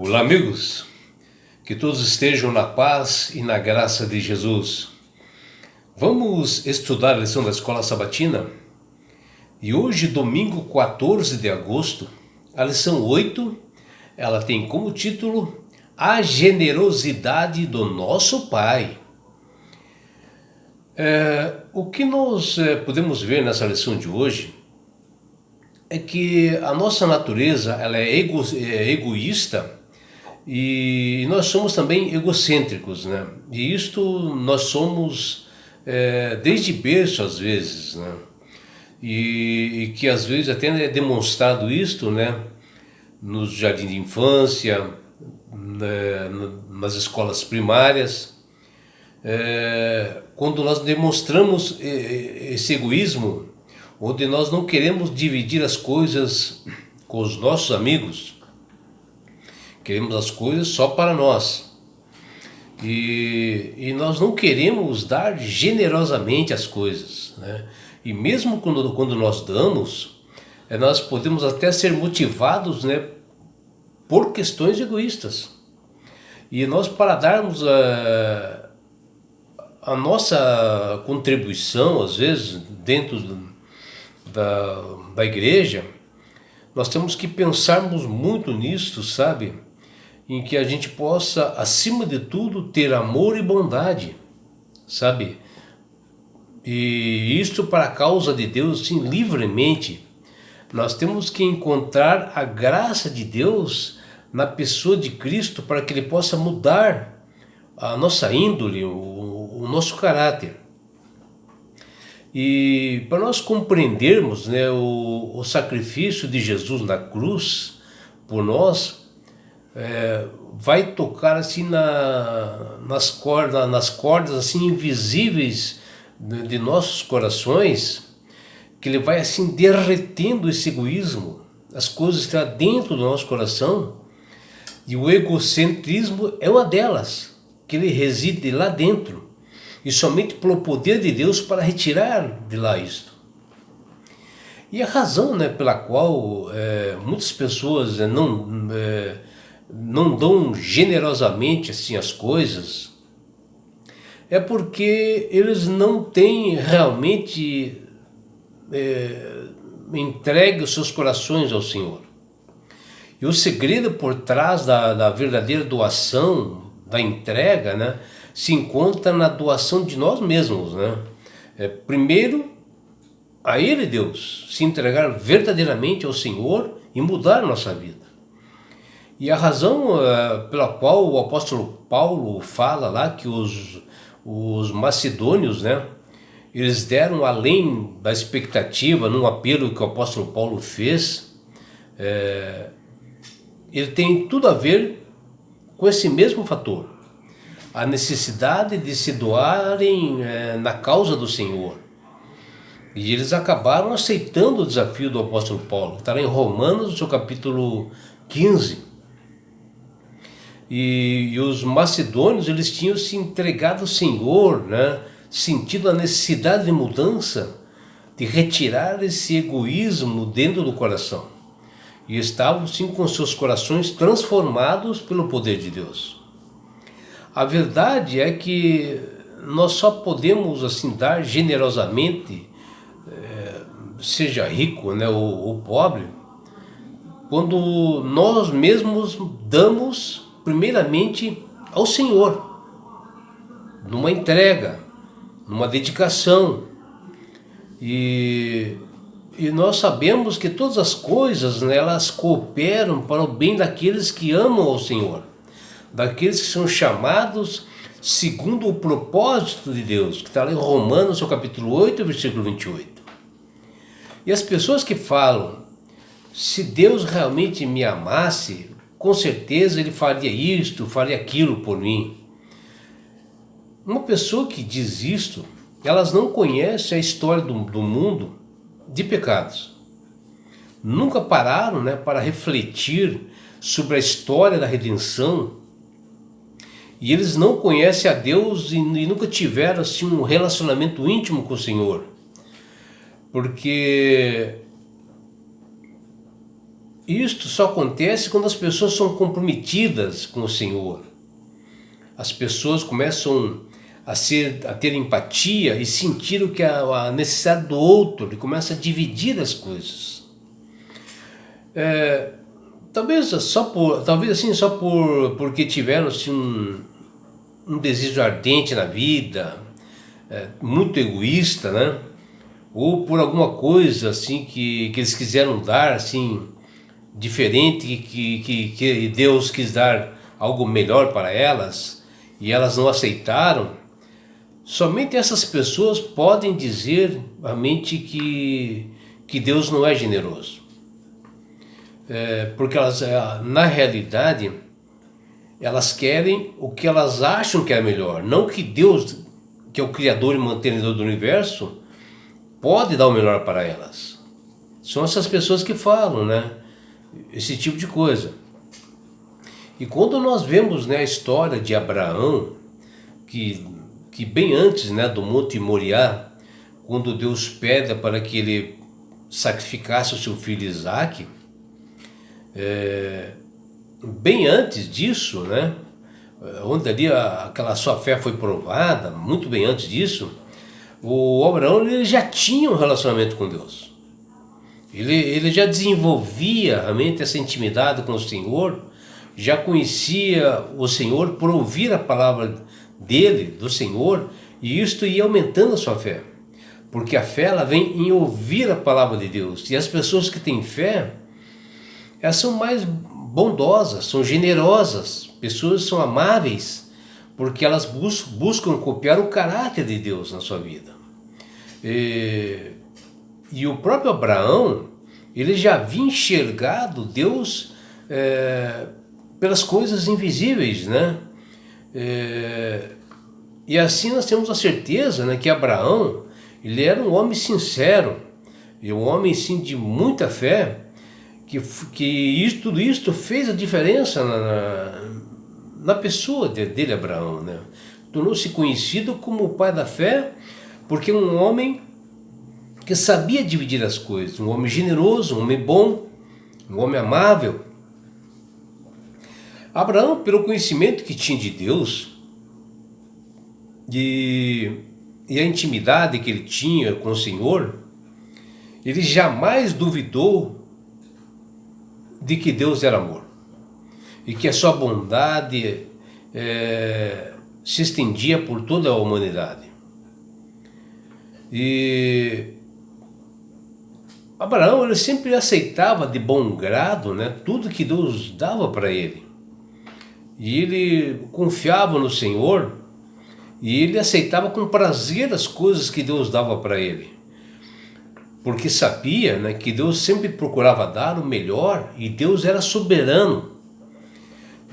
Olá, amigos, que todos estejam na paz e na graça de Jesus. Vamos estudar a lição da Escola Sabatina? E hoje, domingo 14 de agosto, a lição 8, ela tem como título A Generosidade do Nosso Pai. O que nós podemos ver nessa lição de hoje é que a nossa natureza ela é egoísta e nós somos também egocêntricos, né? E isto nós somos desde berço às vezes, né? E que às vezes até é demonstrado isto, né? Nos jardins de infância, né? Nas escolas primárias, quando nós demonstramos esse egoísmo, onde nós não queremos dividir as coisas com os nossos amigos, queremos as coisas só para nós. E nós não queremos dar generosamente as coisas, né? E mesmo quando nós damos, nós podemos até ser motivados, né, por questões egoístas. E nós, para darmos a nossa contribuição, às vezes, dentro da igreja, nós temos que pensarmos muito nisso, sabe? Em que a gente possa, acima de tudo, ter amor e bondade, sabe? E isto para a causa de Deus, sim, livremente. Nós temos que encontrar a graça de Deus na pessoa de Cristo para que Ele possa mudar a nossa índole, o nosso caráter. E para nós compreendermos, né, o sacrifício de Jesus na cruz por nós, vai tocar assim nas cordas assim invisíveis de nossos corações, que ele vai assim derretendo esse egoísmo, as coisas que estão dentro do nosso coração, e o egocentrismo é uma delas, que ele reside lá dentro, e somente pelo poder de Deus para retirar de lá isto. E a razão, né, pela qual muitas pessoas não dão generosamente assim as coisas, é porque eles não têm realmente entregue os seus corações ao Senhor. E o segredo por trás da verdadeira doação, da entrega, né, se encontra na doação de nós mesmos, né? Primeiro, a Ele, Deus, se entregar verdadeiramente ao Senhor e mudar a nossa vida. E a razão pela qual o apóstolo Paulo fala lá que os macedônios, né, eles deram além da expectativa num apelo que o apóstolo Paulo fez, ele tem tudo a ver com esse mesmo fator, a necessidade de se doarem na causa do Senhor. E eles acabaram aceitando o desafio do apóstolo Paulo, está lá em Romanos, no seu capítulo 15. E os macedônios, eles tinham se entregado ao Senhor, né? Sentido a necessidade de mudança, de retirar esse egoísmo dentro do coração. E estavam sim com seus corações transformados pelo poder de Deus. A verdade é que nós só podemos assim dar generosamente, seja rico, né, ou pobre, quando nós mesmos damos primeiramente ao Senhor, numa entrega, numa dedicação. E nós sabemos que todas as coisas, né, elas cooperam para o bem daqueles que amam ao Senhor, daqueles que são chamados segundo o propósito de Deus, que está lá em Romanos, seu capítulo 8, versículo 28. E as pessoas que falam, se Deus realmente me amasse, com certeza Ele faria isto, faria aquilo por mim. Uma pessoa que diz isto, elas não conhecem a história do mundo de pecados. Nunca pararam, né, para refletir sobre a história da redenção. E eles não conhecem a Deus e nunca tiveram assim, um relacionamento íntimo com o Senhor. Porque Isto só acontece quando as pessoas são comprometidas com o Senhor. As pessoas começam a ter empatia e sentir o que a necessidade do outro, e começa a dividir as coisas. Talvez assim porque tiveram assim, um desejo ardente na vida, muito egoísta, né? Ou por alguma coisa assim que eles quiseram dar assim diferente, que Deus quis dar algo melhor para elas e elas não aceitaram. Somente essas pessoas podem dizer realmente que Deus não é generoso. Porque elas, na realidade, elas querem o que elas acham que é melhor, não que Deus, que é o Criador e mantenedor do universo, pode dar o melhor para elas. São essas pessoas que falam, né? Esse tipo de coisa. E quando nós vemos, né, a história de Abraão, que bem antes, né, do Monte Moriá, quando Deus pede para que ele sacrificasse o seu filho Isaque, bem antes disso, né, onde ali aquela sua fé foi provada, muito bem antes disso, o Abraão ele já tinha um relacionamento com Deus. Ele já desenvolvia realmente essa intimidade com o Senhor, já conhecia o Senhor por ouvir a palavra dele, do Senhor, e isto ia aumentando a sua fé. Porque a fé ela vem em ouvir a palavra de Deus. E as pessoas que têm fé, elas são mais bondosas, são generosas, pessoas são amáveis, porque elas buscam copiar o caráter de Deus na sua vida. E o próprio Abraão, ele já havia enxergado Deus pelas coisas invisíveis, né? E assim nós temos a certeza, né, que Abraão, ele era um homem sincero, e um homem sim de muita fé, tudo isto fez a diferença na pessoa dele, Abraão, né? Tornou-se conhecido como o pai da fé, porque um homem que sabia dividir as coisas, um homem generoso, um homem bom, um homem amável. Abraão, pelo conhecimento que tinha de Deus e a intimidade que ele tinha com o Senhor, ele jamais duvidou de que Deus era amor e que a sua bondade se estendia por toda a humanidade. E Abraão ele sempre aceitava de bom grado, né, tudo que Deus dava para ele. E ele confiava no Senhor e ele aceitava com prazer as coisas que Deus dava para ele. Porque sabia, né, que Deus sempre procurava dar o melhor e Deus era soberano.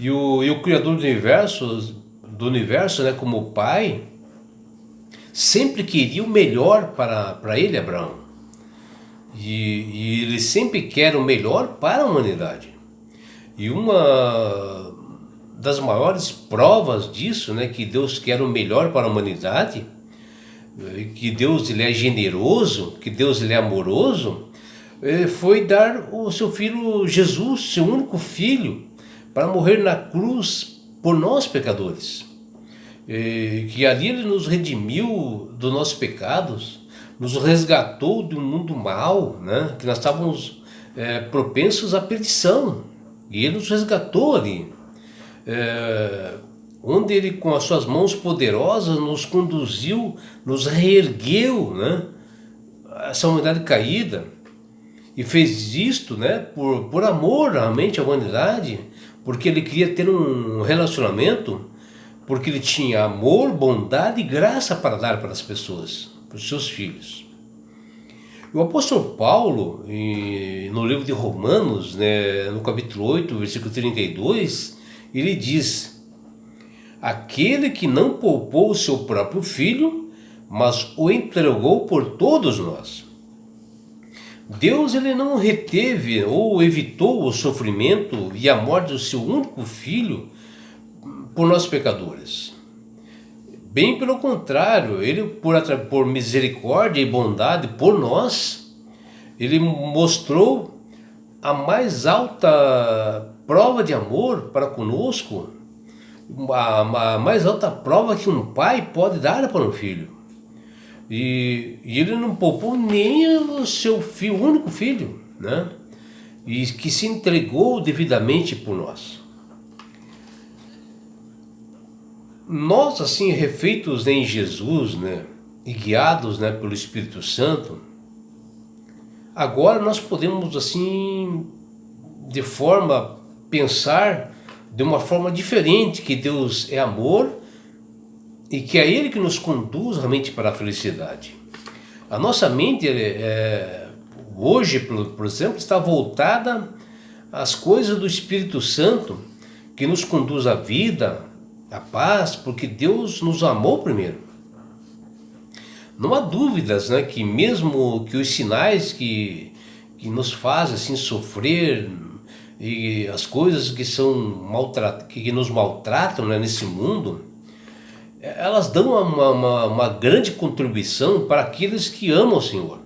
E o Criador do universo, né, como Pai, sempre queria o melhor para ele, Abraão. E ele sempre quer o melhor para a humanidade. E uma das maiores provas disso, né, que Deus quer o melhor para a humanidade, que Deus ele é generoso, que Deus ele é amoroso, foi dar o seu filho Jesus, seu único filho, para morrer na cruz por nós pecadores. Que ali ele nos redimiu dos nossos pecados, nos resgatou de um mundo mau, né? Que nós estávamos propensos à perdição, e ele nos resgatou ali, onde ele com as suas mãos poderosas nos conduziu, nos reergueu, né? Essa humanidade caída, e fez isto, né, por amor realmente à humanidade, porque ele queria ter um relacionamento, porque ele tinha amor, bondade e graça para dar para as pessoas, para os seus filhos. O apóstolo Paulo, no livro de Romanos, né, no capítulo 8, versículo 32, ele diz: aquele que não poupou o seu próprio filho, mas o entregou por todos nós. Deus ele não reteve ou evitou o sofrimento e a morte do seu único filho por nós pecadores. Bem pelo contrário, ele por misericórdia e bondade por nós, ele mostrou a mais alta prova de amor para conosco, a mais alta prova que um pai pode dar para um filho. E ele não poupou nem o seu filho, o único filho, né? E que se entregou devidamente por nós. Nós, assim, refeitos em Jesus, né, e guiados, né, pelo Espírito Santo, agora nós podemos, assim, pensar de uma forma diferente, que Deus é amor e que é Ele que nos conduz realmente para a felicidade. A nossa mente, hoje, por exemplo, está voltada às coisas do Espírito Santo, que nos conduz à vida, à paz, porque Deus nos amou primeiro. Não há dúvidas, né, que mesmo que os sinais que nos fazem assim sofrer, e as coisas que que nos maltratam, né, nesse mundo, elas dão uma grande contribuição para aqueles que amam o Senhor.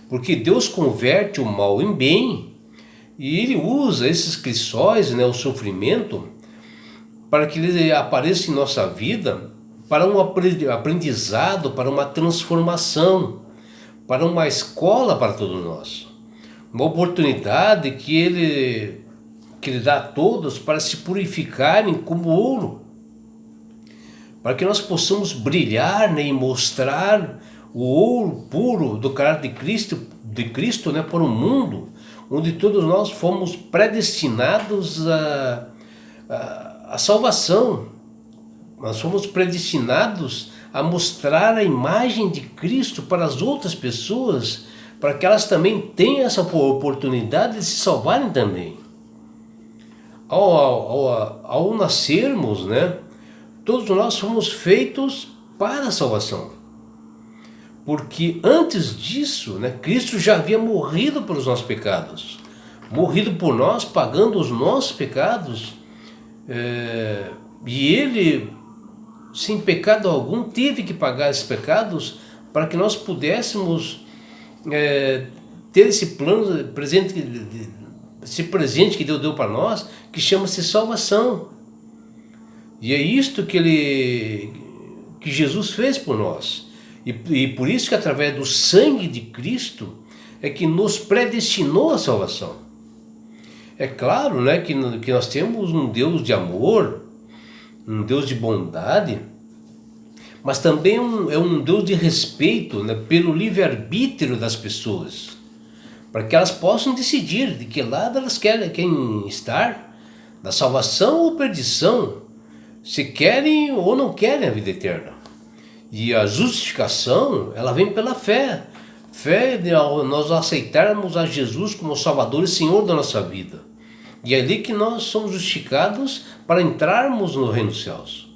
Porque Deus converte o mal em bem, e Ele usa esses crisóis, né, o sofrimento, para que ele apareça em nossa vida para um aprendizado, para uma transformação, para uma escola para todos nós. Uma oportunidade que ele dá a todos para se purificarem como ouro, para que nós possamos brilhar, né, e mostrar o ouro puro do caráter de Cristo, né, para o mundo, onde todos nós fomos predestinados a salvação. Nós fomos predestinados a mostrar a imagem de Cristo para as outras pessoas, para que elas também tenham essa oportunidade de se salvarem também. Ao nascermos, né, todos nós fomos feitos para a salvação. Porque antes disso, né, Cristo já havia morrido pelos nossos pecados. Morrido por nós, pagando os nossos pecados. E Ele, sem pecado algum, teve que pagar esses pecados para que nós pudéssemos ter esse plano presente, esse presente que Deus deu para nós, que chama-se salvação. E é isto que Jesus fez por nós. E por isso que através do sangue de Cristo é que nos predestinou à salvação. É claro, né, que nós temos um Deus de amor, um Deus de bondade, mas também é um Deus de respeito, né, pelo livre-arbítrio das pessoas, para que elas possam decidir de que lado elas querem estar, da salvação ou perdição, se querem ou não querem a vida eterna. E a justificação, ela vem pela fé. Fé de nós aceitarmos a Jesus como Salvador e Senhor da nossa vida. E é ali que nós somos justificados para entrarmos no reino dos céus.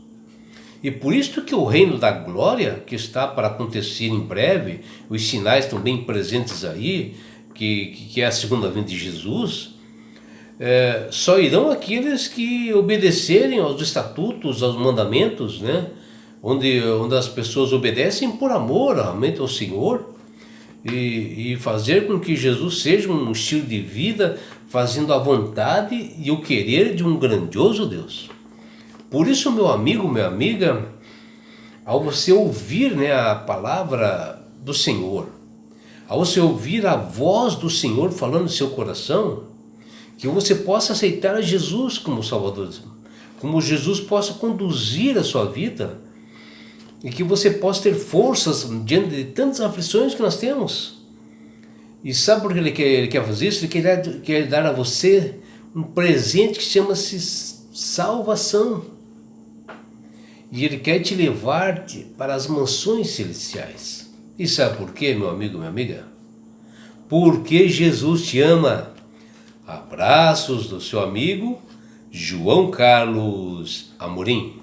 E por isso que o reino da glória, que está para acontecer em breve, os sinais estão bem presentes aí, que é a segunda vinda de Jesus, só irão aqueles que obedecerem aos estatutos, aos mandamentos, né? Onde as pessoas obedecem por amor realmente ao Senhor, e fazer com que Jesus seja um estilo de vida, fazendo a vontade e o querer de um grandioso Deus. Por isso, meu amigo, minha amiga, ao você ouvir, né, a palavra do Senhor, ao você ouvir a voz do Senhor falando no seu coração, que você possa aceitar a Jesus como Salvador, como Jesus possa conduzir a sua vida, e que você possa ter forças diante de tantas aflições que nós temos. E sabe por que ele quer fazer isso? Ele quer dar a você um presente que chama-se salvação. E Ele quer te levar para as mansões celestiais. E sabe por quê, meu amigo, minha amiga? Porque Jesus te ama. Abraços do seu amigo João Carlos Amorim.